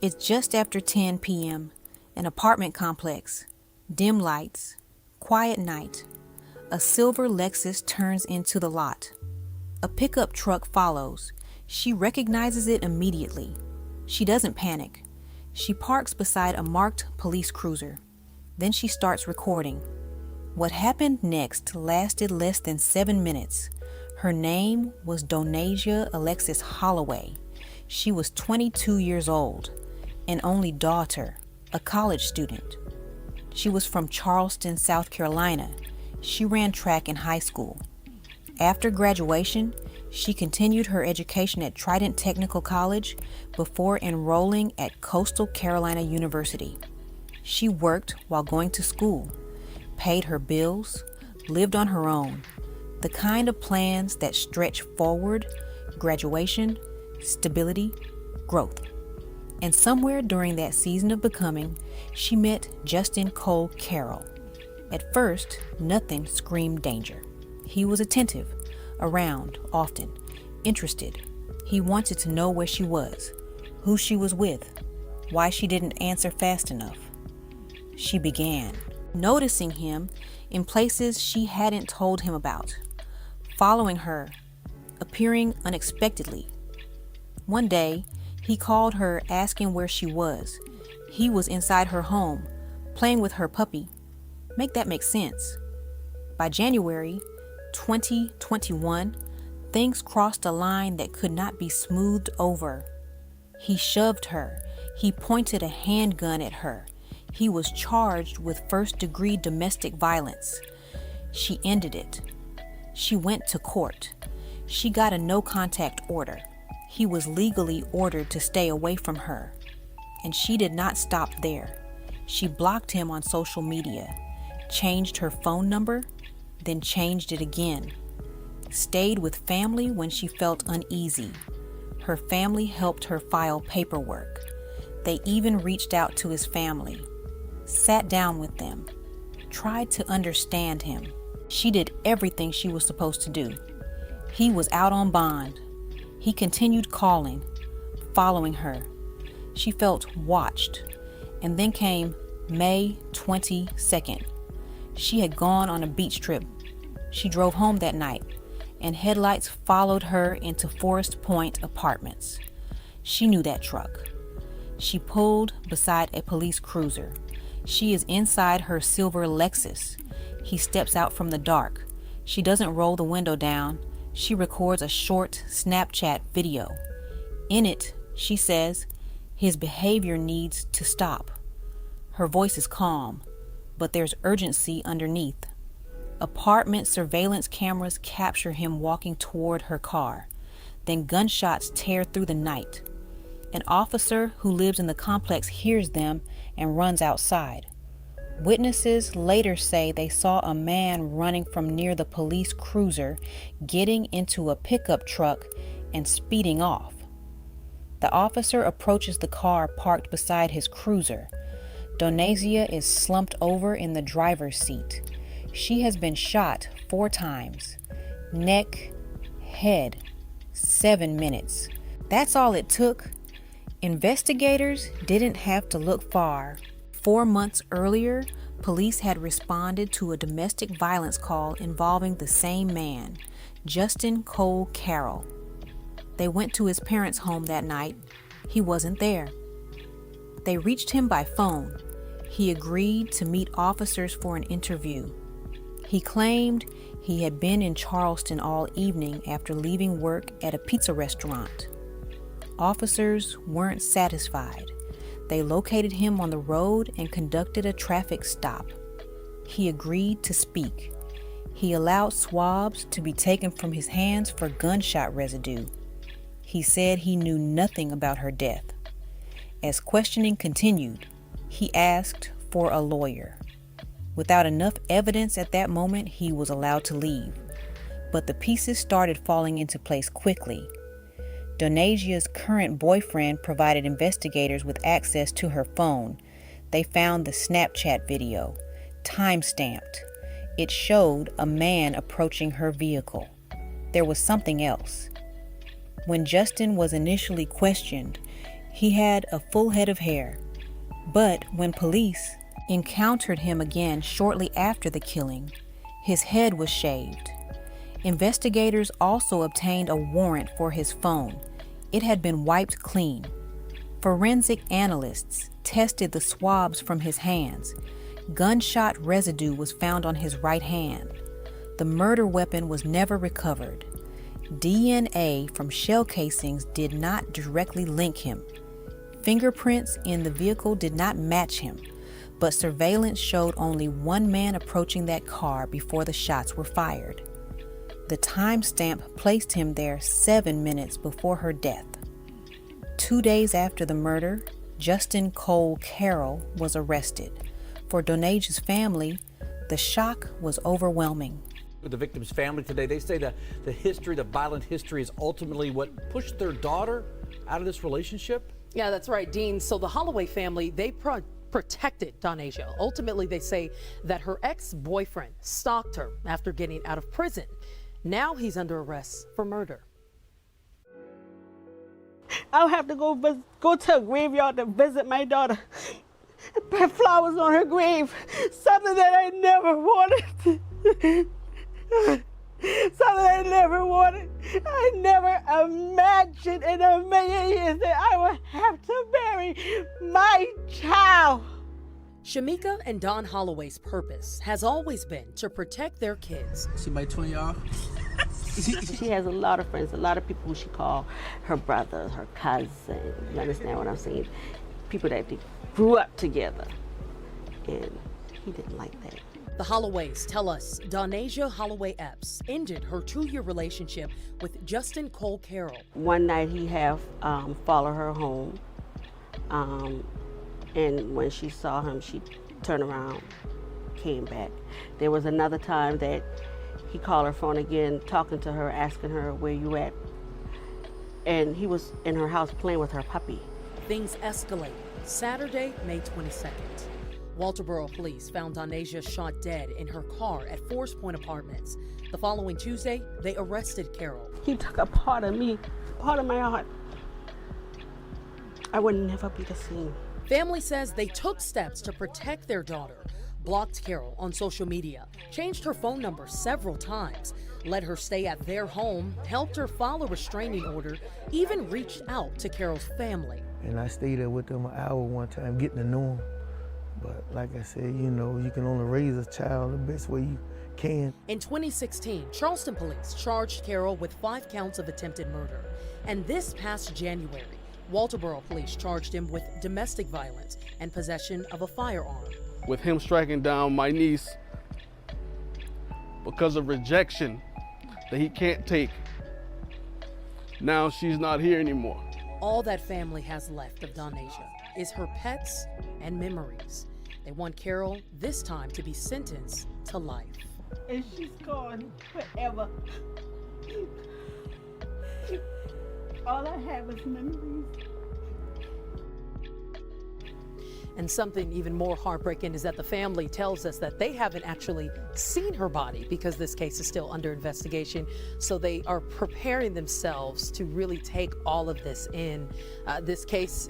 It's just after 10 p.m., an apartment complex, dim lights, quiet night. A silver Lexus turns into the lot. A pickup truck follows. She recognizes it immediately. She doesn't panic. She parks beside a marked police cruiser. Then she starts recording. What happened next lasted less than 7 minutes. Her name was Donasia Alexis Holloway. She was 22 years old, an only daughter, a college student. She was from Charleston, South Carolina. She ran track in high school. After graduation, she continued her education at Trident Technical College before enrolling at Coastal Carolina University. She worked while going to school, paid her bills, lived on her own, the kind of plans that stretch forward, graduation, stability, growth. And somewhere during that season of becoming, she met Justin Cole Carroll. At first, nothing screamed danger. He was attentive, around often, interested. He wanted to know where she was, who she was with, why she didn't answer fast enough. She began noticing him in places she hadn't told him about, following her, appearing unexpectedly. One day, he called her asking where she was. He was inside her home, playing with her puppy. Make that make sense. By January 2021, things crossed a line that could not be smoothed over. He shoved her. He pointed a handgun at her. He was charged with first-degree domestic violence. She ended it. She went to court. She got a no-contact order. He was legally ordered to stay away from her. And she did not stop there. She blocked him on social media, changed her phone number, then changed it again. Stayed with family when she felt uneasy. Her family helped her file paperwork. They even reached out to his family, sat down with them, tried to understand him. She did everything she was supposed to do. He was out on bond. He continued calling, following her. She felt watched. And then came May 22nd. She had gone on a beach trip. She drove home that night, and headlights followed her into Forest Point Apartments. She knew that truck. She pulled beside a police cruiser. She is inside her silver Lexus. He steps out from the dark. She doesn't roll the window down. She records a short Snapchat video. In it, she says, his behavior needs to stop. Her voice is calm, but there's urgency underneath. Apartment surveillance cameras capture him walking toward her car. Then gunshots tear through the night. An officer who lives in the complex hears them and runs outside. Witnesses later say they saw a man running from near the police cruiser, getting into a pickup truck and speeding off. The officer approaches the car parked beside his cruiser. Donasia is slumped over in the driver's seat. She has been shot 4 times. Neck, head, 7 minutes. That's all it took. Investigators didn't have to look far. 4 months earlier, police had responded to a domestic violence call involving the same man, Justin Cole Carroll. They went to his parents' home that night. He wasn't there. They reached him by phone. He agreed to meet officers for an interview. He claimed he had been in Charleston all evening after leaving work at a pizza restaurant. Officers weren't satisfied. They located him on the road and conducted a traffic stop. He agreed to speak. He allowed swabs to be taken from his hands for gunshot residue. He said he knew nothing about her death. As questioning continued, he asked for a lawyer. Without enough evidence at that moment, he was allowed to leave. But the pieces started falling into place quickly. Donasia's current boyfriend provided investigators with access to her phone. They found the Snapchat video, time-stamped. It showed a man approaching her vehicle. There was something else. When Justin was initially questioned, He had a full head of hair, but when police encountered him again shortly after the killing, his head was shaved. Investigators also obtained a warrant for his phone. It had been wiped clean. Forensic analysts tested the swabs from his hands. Gunshot residue was found on his right hand. The murder weapon was never recovered. DNA from shell casings did not directly link him. Fingerprints in the vehicle did not match him, but surveillance showed only one man approaching that car before the shots were fired. The timestamp placed him there 7 minutes before her death. 2 days after the murder, Justin Cole Carroll was arrested. For Donasia's family, the shock was overwhelming. With the victim's family today, they say that the violent history is ultimately what pushed their daughter out of this relationship. Yeah, that's right, Dean. So the Holloway family, they protected Donasia. Ultimately, they say that her ex-boyfriend stalked her after getting out of prison. Now he's under arrest for murder. I'll have to go to a graveyard to visit my daughter. Put flowers on her grave, something that I never wanted. Something I never wanted. I never imagined in a million years that I would have to bury my child. Shamika and Don Holloway's purpose has always been to protect their kids. See my twin, y'all? She has a lot of friends, a lot of people who she call her brothers, her cousins. You understand what I'm saying? People that they grew up together. And he didn't like that. The Holloways tell us Donasia Holloway Epps ended her 2-year relationship with Justin Cole Carroll. One night he have followed her home. And when she saw him, she turned around, came back. There was another time that he called her phone again, talking to her, asking her, where you at? And he was in her house playing with her puppy. Things escalated Saturday, May 22nd. Walterboro police found Donasia shot dead in her car at Forest Point Apartments. The following Tuesday, they arrested Carroll. He took a part of me, part of my heart. I would never be the same. Family says they took steps to protect their daughter, blocked Carroll on social media, changed her phone number several times, let her stay at their home, helped her file a restraining order, even reached out to Carroll's family. And I stayed there with them an hour one time, getting to know them. But like I said, you know, you can only raise a child the best way you can. In 2016, Charleston police charged Carroll with 5 counts of attempted murder. And this past January, Walterboro police charged him with domestic violence and possession of a firearm. With him striking down my niece because of rejection that he can't take. Now she's not here anymore. All that family has left of Donasia is her pets and memories. They want Carroll this time to be sentenced to life. And she's gone forever. All I have is memories. And something even more heartbreaking is that the family tells us that they haven't actually seen her body because this case is still under investigation. So they are preparing themselves to really take all of this in. This case,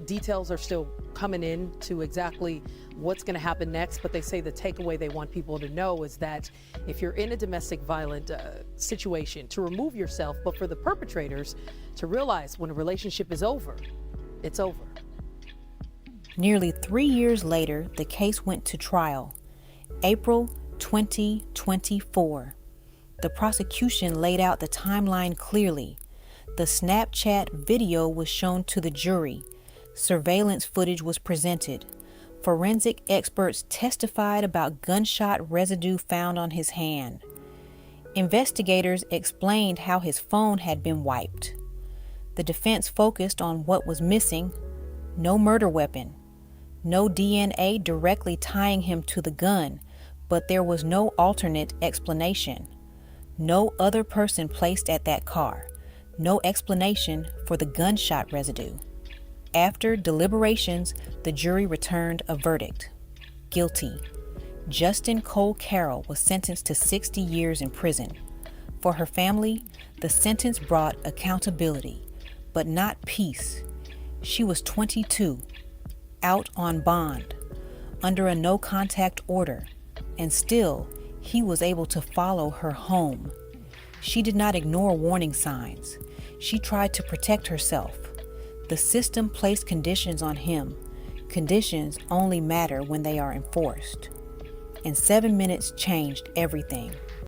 details are still coming in to exactly what's going to happen next. But they say the takeaway they want people to know is that if you're in a domestic violent situation, to remove yourself, but for the perpetrators to realize when a relationship is over, it's over. Nearly 3 years later, the case went to trial. April 2024. The prosecution laid out the timeline clearly. The Snapchat video was shown to the jury. Surveillance footage was presented. Forensic experts testified about gunshot residue found on his hand. Investigators explained how his phone had been wiped. The defense focused on what was missing: no murder weapon. No DNA directly tying him to the gun, but there was no alternate explanation. No other person placed at that car. No explanation for the gunshot residue. After deliberations, the jury returned a verdict: guilty. Justin Cole Carroll was sentenced to 60 years in prison. For her family, the sentence brought accountability, but not peace. She was 22, out on bond, under a no-contact order, and still he was able to follow her home. She did not ignore warning signs. She tried to protect herself. The system placed conditions on him. Conditions only matter when they are enforced. And 7 minutes changed everything.